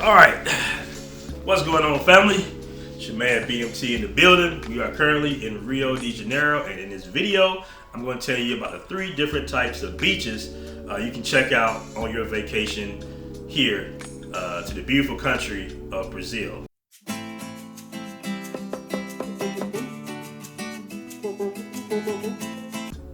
All right, what's going on, family? It's your man BMT in the building. We are currently in Rio de Janeiro, and in this video, I'm going to tell you about the 3 different types of beaches you can check out on your vacation here to the beautiful country of Brazil.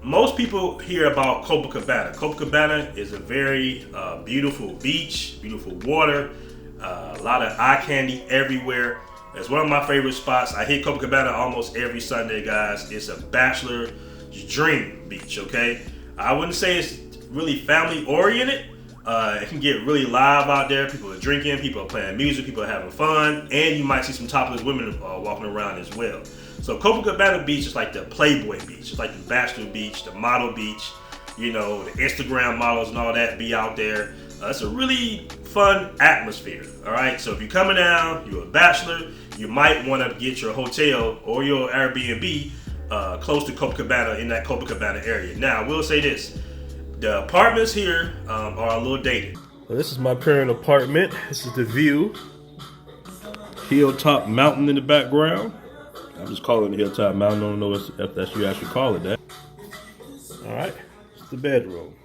Most people hear about Copacabana. Copacabana is a very beautiful beach, beautiful water, a lot of eye candy everywhere. It's one of my favorite spots. I hit Copacabana almost every Sunday, guys. It's a bachelor's dream beach, okay? I wouldn't say it's really family oriented. It can get really live out there. People are drinking, people are playing music, people are having fun, and you might see some topless women walking around as well. So Copacabana Beach is like the Playboy beach. It's like the bachelor beach, the model beach. You know, the Instagram models and all that be out there. It's a really fun atmosphere, all right? So if you're coming down, you're a bachelor, you might want to get your hotel or your Airbnb close to Copacabana, in that Copacabana area. Now, I will say this. The apartments here are a little dated. Well, this is my current apartment. This is the view. Hilltop Mountain in the background. I'm just calling it Hilltop Mountain. I don't know if that's you actually call it that. All right, it's the bedroom.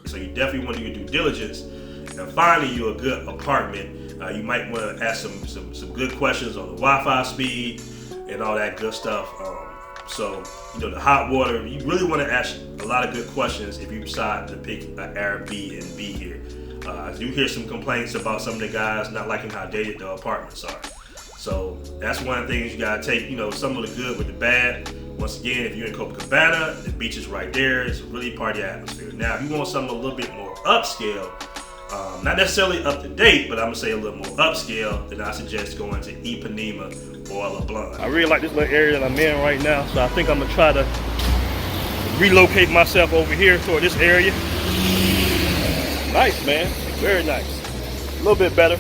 So you definitely want to do your due diligence and finding you a good apartment. You might want to ask some good questions on the Wi-Fi speed and all that good stuff. So, you know, the hot water, you really want to ask a lot of good questions if you decide to pick an Airbnb here. I do hear some complaints about some of the guys not liking how dated the apartments are. So that's one of the things you gotta take, you know, some of the good with the bad. Once again, if you're in Copacabana, the beach is right there. It's a really party atmosphere. Now, if you want something a little bit more upscale, not necessarily up to date, but I'm gonna say a little more upscale, then I suggest going to Ipanema or LeBlanc. I really like this little area that I'm in right now, so I think I'm gonna try to relocate myself over here toward this area. Nice, man, very nice. A little bit better.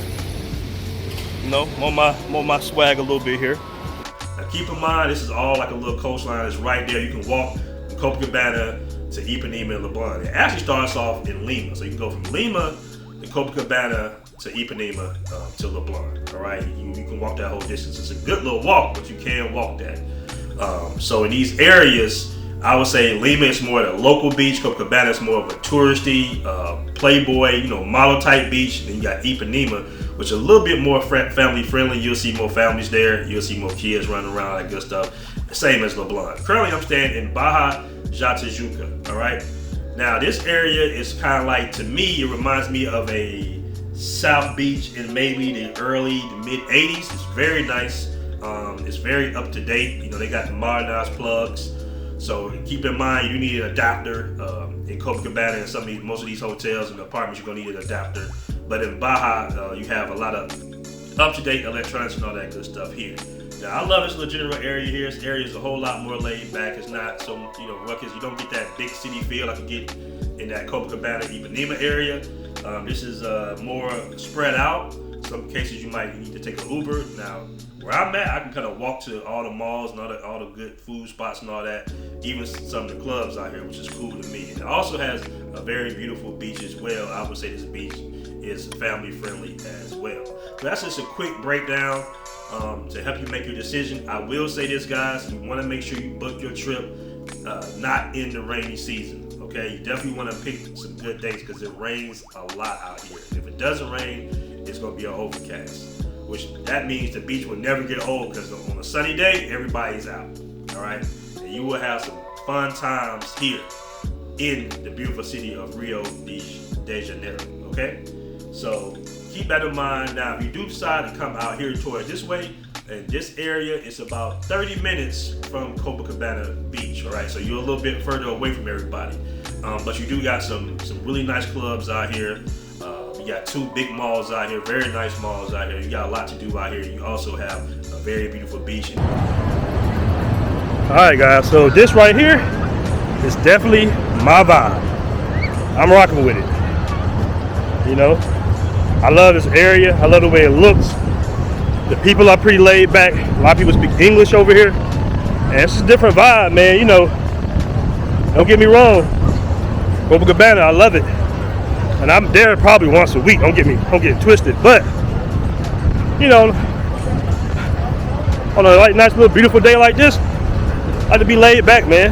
You know, more my swag a little bit here. Now keep in mind, this is all like a little coastline. It's right there. You can walk from Copacabana to Ipanema and LeBlanc. It actually starts off in Lima. So you can go from Lima to Copacabana to Ipanema to LeBlanc. All right, you can walk that whole distance. It's a good little walk, but you can walk that. So in these areas, I would say Lima is more of a local beach. Copacabana is more of a touristy, playboy, you know, model type beach. Then you got Ipanema, which is a little bit more family friendly. You'll see more families there. You'll see more kids running around, that good stuff. Same as LeBlanc. Currently, I'm staying in Barra da Tijuca, all right? Now, this area is kind of like, to me, it reminds me of a South Beach in maybe the mid 80s. It's very nice. It's very up to date. You know, they got the modernized plugs. So keep in mind, you need an adapter. In Copacabana and most of these hotels and apartments, you're gonna need an adapter. But in Baja, you have a lot of up-to-date electronics and all that good stuff here. Now, I love this little general area here. This area is a whole lot more laid back. It's not so, you know, ruckus. You don't get that big city feel like you get in that Copacabana, Ipanema area. This is more spread out. Some cases you might need to take an Uber. Now, where I'm at, I can kind of walk to all the malls and all the good food spots and all that, even some of the clubs out here, which is cool to me. And it also has a very beautiful beach as well. I would say this beach is family friendly as well. So that's just a quick breakdown to help you make your decision. I will say this, guys, you want to make sure you book your trip not in the rainy season. Okay, you definitely want to pick some good dates because it rains a lot out here. If it doesn't rain, it's going to be an overcast, which that means the beach will never get old because on a sunny day, everybody's out, all right? And you will have some fun times here in the beautiful city of Rio de Janeiro, okay? So keep that in mind. Now, if you do decide to come out here toward this way, in this area, it's about 30 minutes from Copacabana Beach, all right? So you're a little bit further away from everybody. But you do got some really nice clubs out here. You got 2 big malls out here, very nice malls out here. You got a lot to do out here. You also have a very beautiful beach. All right, guys, so this right here is definitely my vibe. I'm rocking with it. You know, I love this area. I love the way it looks. The people are pretty laid back. A lot of people speak English over here. And it's just a different vibe, man. You know, don't get me wrong. Copacabana, I love it. And I'm there probably once a week. Don't get it twisted. But you know, on a nice little beautiful day like this, I like to be laid back, man.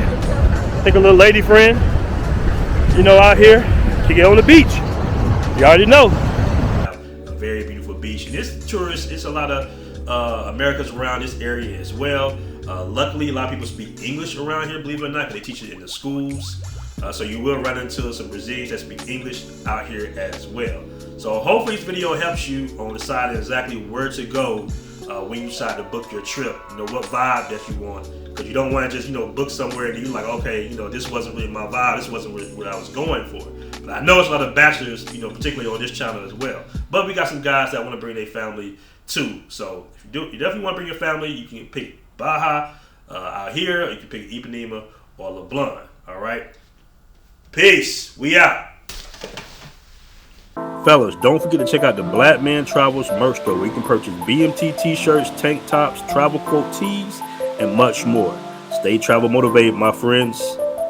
Take a little lady friend, you know, out here to get on the beach. You already know. A very beautiful beach, and this tourist, it's a lot of Americans around this area as well. Luckily, a lot of people speak English around here, believe it or not, because they teach it in the schools. So you will run into some Brazilians that speak English out here as well. So hopefully this video helps you on deciding exactly where to go when you decide to book your trip. You know, what vibe that you want. Because you don't want to just, you know, book somewhere and you're like, okay, you know, this wasn't really my vibe. This wasn't what I was going for. But I know it's a lot of bachelors, you know, particularly on this channel as well. But we got some guys that want to bring their family too. So if you definitely want to bring your family, you can pick Baja out here, or you can pick Ipanema or LeBlanc. All right. Peace. We out. Fellas, don't forget to check out the Black Man Travels merch store where you can purchase BMT t-shirts, tank tops, travel quote tees, and much more. Stay travel motivated, my friends.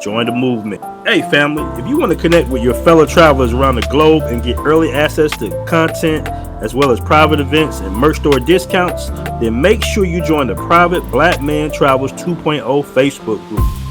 Join the movement. Hey family, if you want to connect with your fellow travelers around the globe and get early access to content as well as private events and merch store discounts, then make sure you join the private Black Man Travels 2.0 Facebook group.